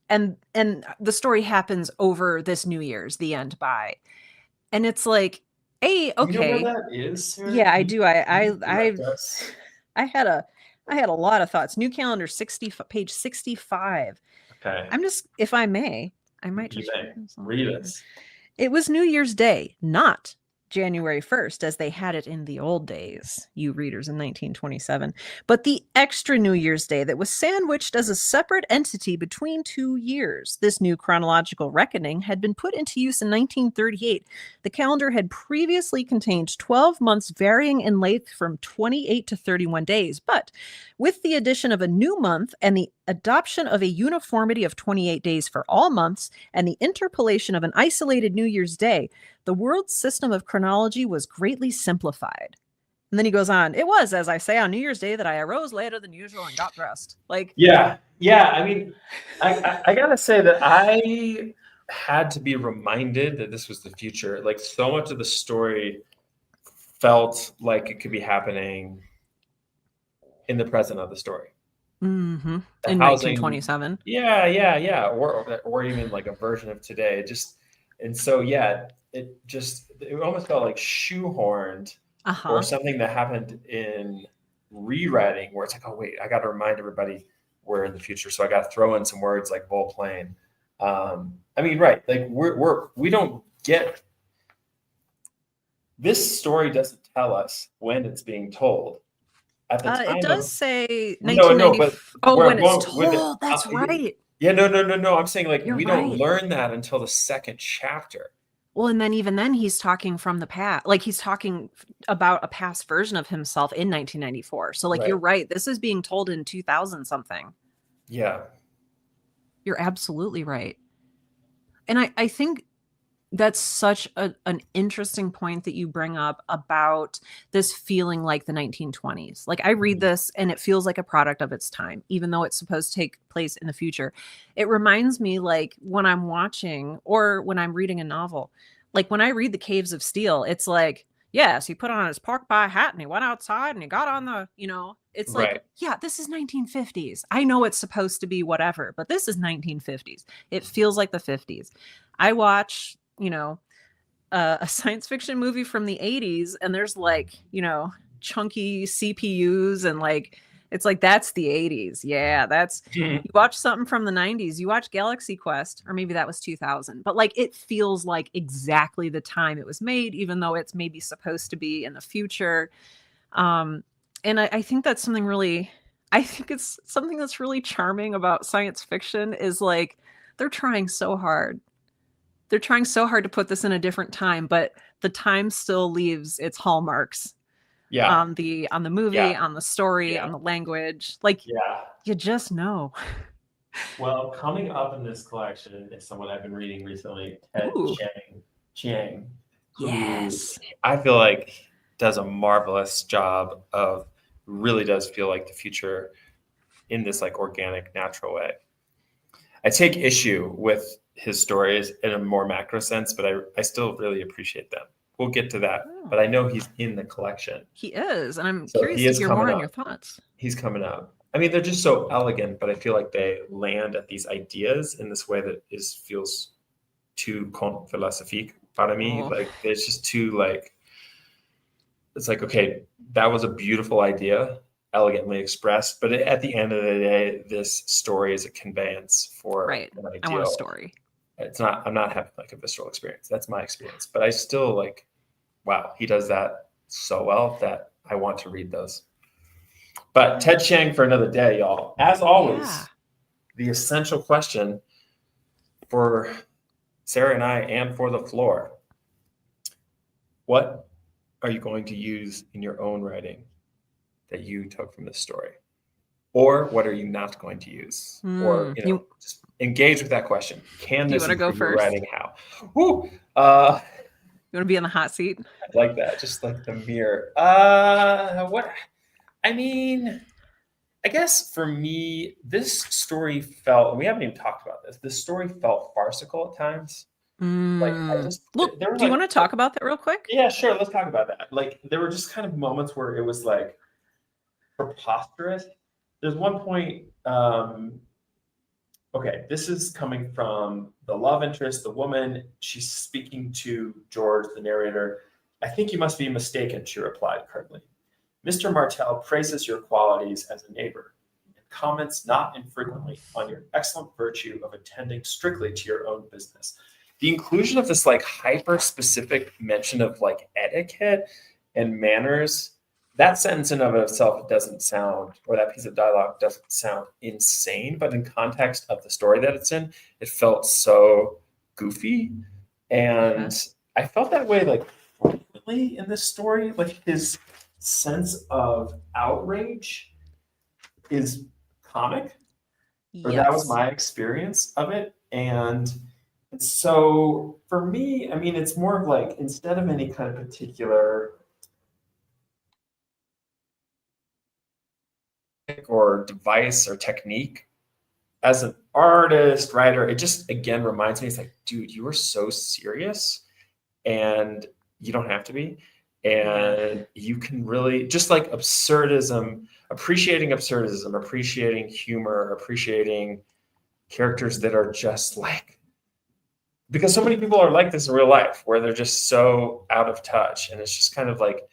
And the story happens over this New Year's, the end by. And it's like, hey, okay. You know where that is, Sarah? Yeah, I do. I had a lot of thoughts. New calendar 60, page 65. Okay. I'm just, if I may, I might just read us. It was New Year's Day, not January 1st, as they had it in the old days, you readers, in 1927, but the extra New Year's Day that was sandwiched as a separate entity between 2 years. This new chronological reckoning had been put into use in 1938. The calendar had previously contained 12 months varying in length from 28 to 31 days, but with the addition of a new month and the adoption of a uniformity of 28 days for all months and the interpolation of an isolated New Year's Day, the world's system of chronology was greatly simplified. And then he goes on, it was, as I say, on New Year's Day that I arose later than usual and got dressed. Like, yeah. I mean, I gotta say that I had to be reminded that this was the future. Like, so much of the story felt like it could be happening in the present of the story. Mm-hmm. In 1927. Yeah. Or even like a version of today. And so, yeah, it almost felt like shoehorned or something that happened in rewriting where it's like, oh, wait, I got to remind everybody we're in the future. So I got to throw in some words like volplane. I mean, right. Like we don't get, this story doesn't tell us when it's being told. At the time it does say 1990. When it's told, that's right. Yeah, no. I'm saying like we don't learn that until the second chapter. Well, and then even then he's talking from the past, like he's talking about a past version of himself in 1994. So like, You're right. This is being told in 2000 something. Yeah. You're absolutely right. And I think that's such an interesting point that you bring up about this feeling like the 1920s. Like, I read this and it feels like a product of its time, even though it's supposed to take place in the future. It reminds me, like, when I'm watching or when I'm reading a novel, like when I read The Caves of Steel, it's like, yes, he put on his pork pie hat and he went outside and he got on the, it's like, yeah, this is 1950s. I know it's supposed to be whatever, but this is 1950s. It feels like the 50s. I watch a science fiction movie from the 80s and there's like, chunky CPUs and like, it's like, that's the 80s. Yeah, you watch something from the 90s, you watch Galaxy Quest, or maybe that was 2000, but like, it feels like exactly the time it was made, even though it's maybe supposed to be in the future. And I think that's something it's something that's really charming about science fiction is like, they're trying so hard. they're trying so hard to put this in a different time, but the time still leaves its hallmarks Yeah. on the movie, Yeah. on the story, Yeah. on the language. Like, Yeah. you just know. Well, coming up in this collection is someone I've been reading recently, Ted Ooh. Chiang, who Yes. I feel like does a marvelous job of really does feel like the future in this like organic, natural way. I take issue with his stories in a more macro sense, but I still really appreciate them. We'll get to that, Oh. but I know he's in the collection. He is, and I'm So curious he to is hear coming more on up. your thoughts. He's coming up. I mean, they're just so elegant, but I feel like they land at these ideas in this way that feels too conte philosophique para me. Oh. Like it's just too like, it's like, okay, that was a beautiful idea, elegantly expressed, but at the end of the day, this story is a conveyance for Right. an ideal. I want a story. It's not, I'm not having like a visceral experience. That's my experience, but I still like, wow, he does that so well that I want to read those. But Ted Chiang for another day, y'all. As always, Yeah. the essential question for Sarah and I and for the floor. What are you going to use in your own writing that you took from this story? Or what are you not going to use? Or, just engage with that question. Can Do you this wanna go improve your first? writing? How? Woo! You want to be in the hot seat? I like that. Just like the mirror. What? I mean, I guess for me, this story felt, and we haven't even talked about this story felt farcical at times. Like I just, Well, there were do you like, want to talk about that real quick? yeah, sure. Let's talk about that. Like there were just kind of moments where it was like preposterous. There's one point, okay, this is coming from the love interest, the woman. She's speaking to George, the narrator. I think you must be mistaken, she replied curtly. Mr. Martell praises your qualities as a neighbor and comments not infrequently on your excellent virtue of attending strictly to your own business. The inclusion of this like hyper specific mention of like etiquette and manners, that sentence in of itself doesn't sound, or that piece of dialogue doesn't sound insane, but in context of the story that it's in, it felt so goofy. And I felt that way like frequently in this story, like his sense of outrage is comic, or that was my experience of it. And so for me, I mean, it's more of like, instead of any kind of particular or device or technique, as an artist, writer, it just again reminds me, it's like, dude, you are so serious and you don't have to be. And you can really just like absurdism, appreciating humor, appreciating characters that are just like, because so many people are like this in real life where they're just so out of touch. And it's just kind of like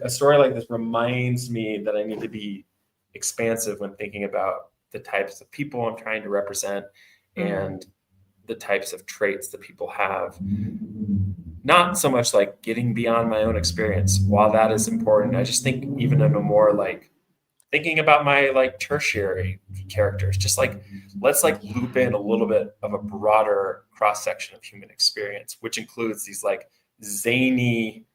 a story like this reminds me that I need to be expansive when thinking about the types of people I'm trying to represent and the types of traits that people have. Not so much like getting beyond my own experience. While that is important, I just think even in a more like thinking about my like tertiary characters, just like let's like loop in a little bit of a broader cross section of human experience, which includes these like zany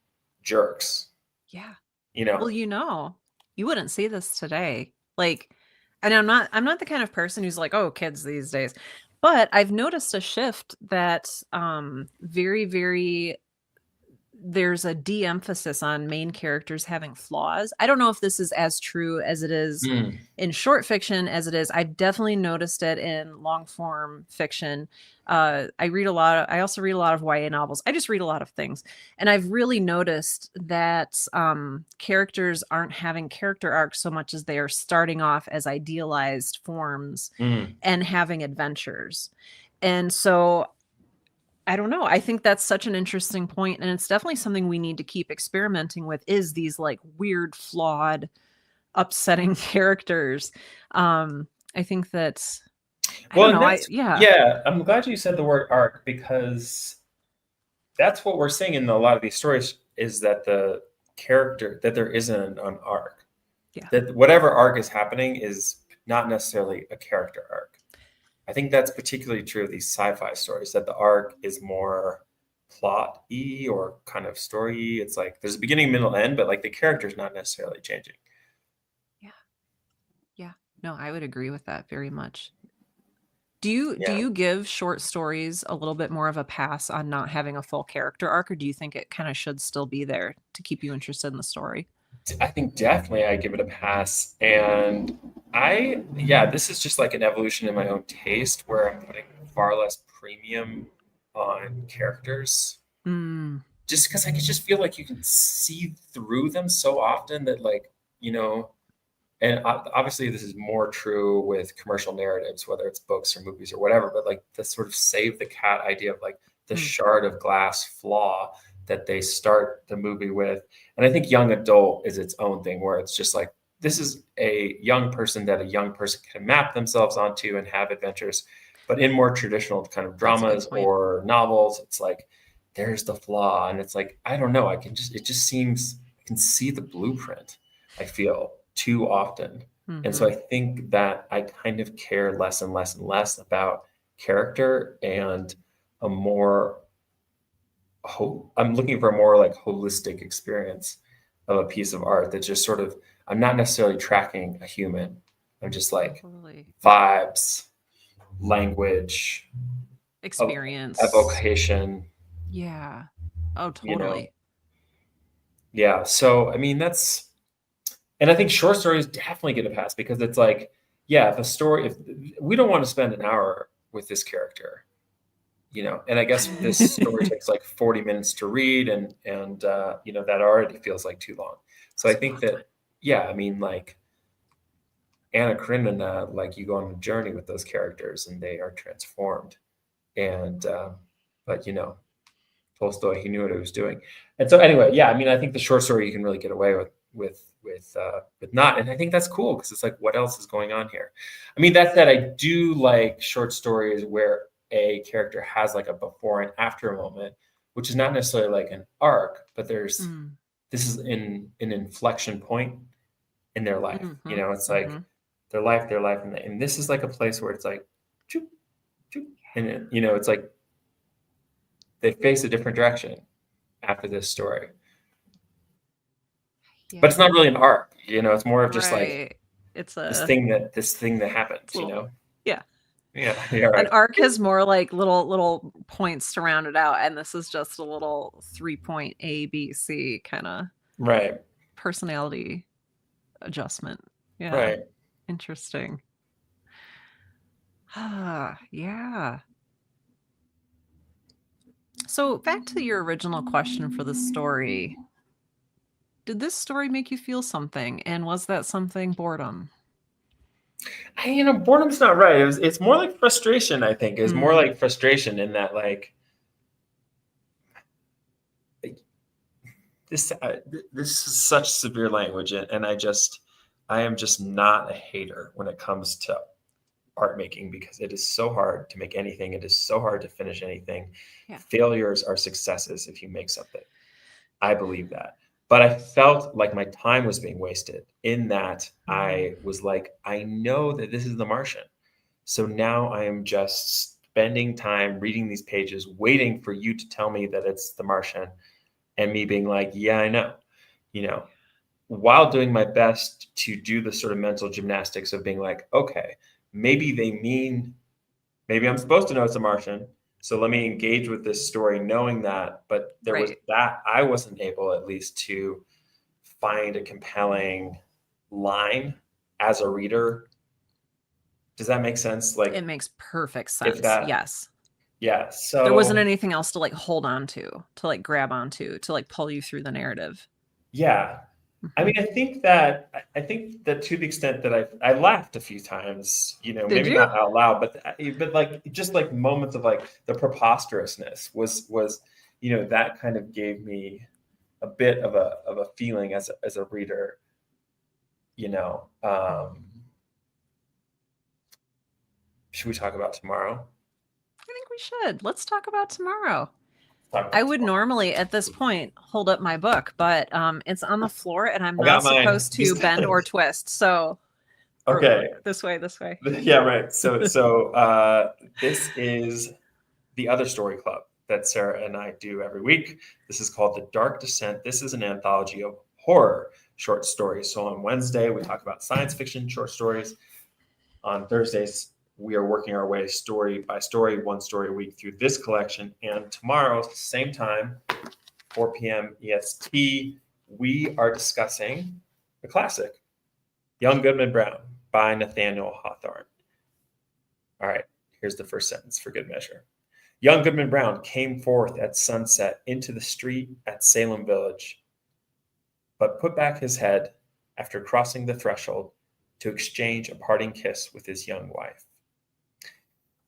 jerks. Yeah. Well, you wouldn't see this today. Like, and I'm not the kind of person who's like, oh, kids these days. But I've noticed a shift that very, very, there's a de-emphasis on main characters having flaws. I don't know if this is as true as it is in short fiction as it is. I've definitely noticed it in long form fiction. I also read a lot of YA novels. I just read a lot of things. And I've really noticed that characters aren't having character arcs so much as they are starting off as idealized forms and having adventures. And so I don't know. I think that's such an interesting point, and it's definitely something we need to keep experimenting with, is these like weird, flawed, upsetting characters. I think that's I'm glad you said the word arc, because that's what we're seeing in a lot of these stories, is that the character, that there isn't an arc. Yeah. That whatever arc is happening is not necessarily a character arc. I think that's particularly true of these sci-fi stories, that the arc is more plot-y or kind of story-y. It's like there's a beginning, middle, end, but like the character's not necessarily changing. Yeah. Yeah. No, I would agree with that very much. Do you Yeah. give short stories a little bit more of a pass on not having a full character arc, or do you think it kind of should still be there to keep you interested in the story? I think definitely I give it a pass. And this is just like an evolution in my own taste where I'm putting far less premium on characters. Mm, Just because I just feel like you can see through them so often that, like, and obviously this is more true with commercial narratives, whether it's books or movies or whatever, but like the sort of save the cat idea of like the shard of glass flaw that they start the movie with. And I think young adult is its own thing, where it's just like, this is a young person that a young person can map themselves onto and have adventures. But in more traditional kind of dramas or novels, it's like, there's the flaw. And it's like, I don't know. It just seems, I can see the blueprint, I feel, too often. And so I think that I kind of care less and less and less about character and I'm looking for a more like holistic experience of a piece of art that just sort of, I'm not necessarily tracking a human. I'm just like vibes, language, experience, evocation. Yeah. Oh, totally. Yeah. So, I mean, and I think short stories definitely get a pass because it's like, yeah, if we don't want to spend an hour with this character, and I guess this story takes like 40 minutes to read and that already feels like too long. So I think that, yeah, I mean, like Anna Karenina, like you go on a journey with those characters and they are transformed. And, but Tolstoy, he knew what he was doing. And so anyway, yeah, I mean, I think the short story you can really get away with not, and I think that's cool because it's like, what else is going on here? I mean, that said, I do like short stories where a character has like a before and after moment, which is not necessarily like an arc, but this is an inflection point in their life. It's like their life, and this is like a place where it's like, choop, choop, and it's like they face a different direction after this story. Yeah. But it's not really an arc, it's more of just like it's this thing that happens, Yeah. Yeah. Right. An arc has more like little points to round it out, and this is just a little 3-point A, B, C kind of personality adjustment. Yeah. Right. Interesting. Yeah. So back to your original question for the story. Did this story make you feel something? And was that something boredom? Boredom's not right. It's more like frustration, I think. It's more like frustration in that, like this is such severe language. And I am just not a hater when it comes to art making because it is so hard to make anything. It is so hard to finish anything. Yeah. Failures are successes if you make something. I believe that. But I felt like my time was being wasted in that I was like, I know that this is The Martian. So now I am just spending time reading these pages, waiting for you to tell me that it's The Martian and me being like, yeah, I know, while doing my best to do the sort of mental gymnastics of being like, okay, maybe I'm supposed to know it's a Martian. So let me engage with this story knowing that, but there was that I wasn't able at least to find a compelling line as a reader. Does that make sense? Like it makes perfect sense. Yes. Yeah. So there wasn't anything else to like hold on to like grab onto, to like pull you through the narrative. Yeah. I mean, I think that to the extent that I laughed a few times, maybe not out loud, but like just like moments of like the preposterousness was that kind of gave me a bit of a feeling as a reader, Should we talk about tomorrow? I think we should. Let's talk about tomorrow. I would normally at this point hold up my book, but it's on the floor and I'm not supposed to bend or twist. So Okay. This way. Yeah, right. So this is the other story club that Sarah and I do every week. This is called The Dark Descent. This is an anthology of horror short stories. So on Wednesday, we talk about science fiction short stories. On Thursdays, we are working our way story by story, one story a week through this collection. And tomorrow, same time, 4 p.m. EST, we are discussing the classic, Young Goodman Brown by Nathaniel Hawthorne. All right, here's the first sentence for good measure. Young Goodman Brown came forth at sunset into the street at Salem Village, but put back his head after crossing the threshold to exchange a parting kiss with his young wife.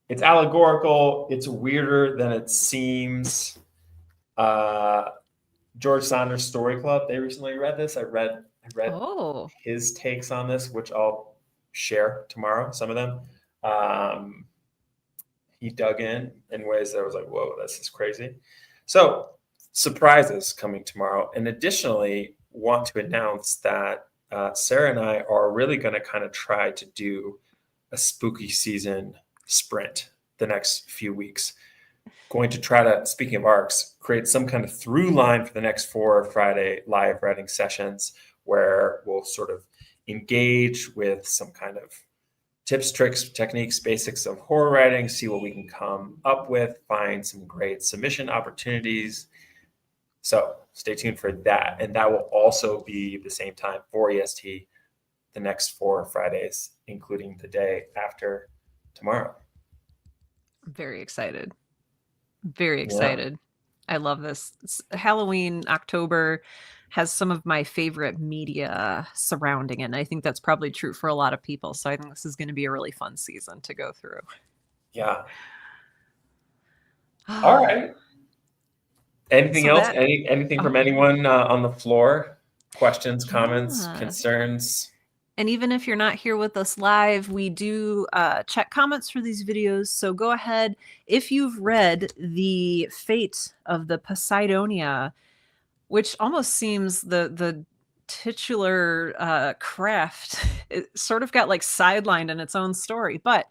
It's allegorical. It's weirder than it seems. George Saunders Story Club, they recently read this. I read his takes on this, which I'll share tomorrow, some of them. He dug in ways that I was like, whoa, this is crazy. So surprises coming tomorrow. And additionally, want to announce that Sarah and I are really going to kind of try to do a spooky season sprint the next few weeks. Going to try to, speaking of arcs, create some kind of through line for the next 4 Friday live writing sessions where we'll sort of engage with some kind of tips, tricks, techniques, basics of horror writing, see what we can come up with, find some great submission opportunities. So stay tuned for that. And that will also be the same time for EST the next 4 Fridays, including the day after tomorrow. Very excited. Very excited. Yeah. I love this. Halloween, October has some of my favorite media surrounding it. And I think that's probably true for a lot of people. So I think this is going to be a really fun season to go through. Yeah. All right. Anything else? Anything from anyone on the floor? Questions, comments, concerns? And even if you're not here with us live, we do check comments for these videos. So go ahead. If you've read The Fate of the Poseidonia, which almost seems the titular craft, it sort of got like sidelined in its own story. But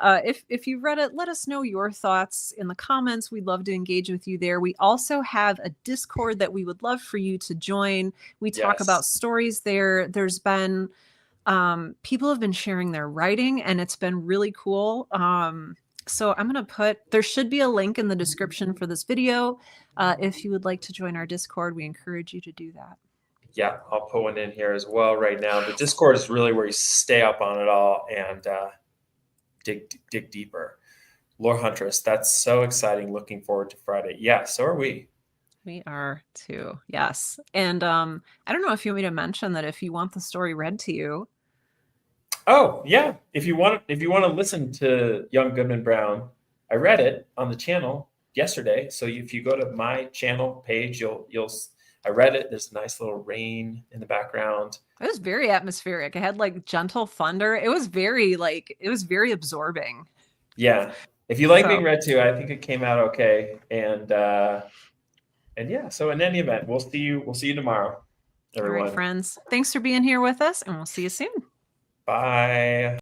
if you've read it, let us know your thoughts in the comments. We'd love to engage with you there. We also have a Discord that we would love for you to join. We talk about stories there. There's been people have been sharing their writing, and it's been really cool. So I'm going to there should be a link in the description for this video. If you would like to join our Discord, we encourage you to do that. Yeah, I'll put one in here as well right now. The Discord is really where you stay up on it all and dig deeper. Lore Huntress, that's so exciting. Looking forward to Friday. Yeah, so are we. We are too. Yes. And I don't know if you want me to mention that if you want the story read to you. Oh, yeah. If you want to listen to Young Goodman Brown, I read it on the channel yesterday. So if you go to my channel page, I read it. There's a nice little rain in the background. It was very atmospheric. It had like gentle thunder. It was very absorbing. Yeah. If you like being read to, I think it came out okay. And yeah, so in any event, we'll see you tomorrow, everyone. All right, friends. Thanks for being here with us, and we'll see you soon. Bye.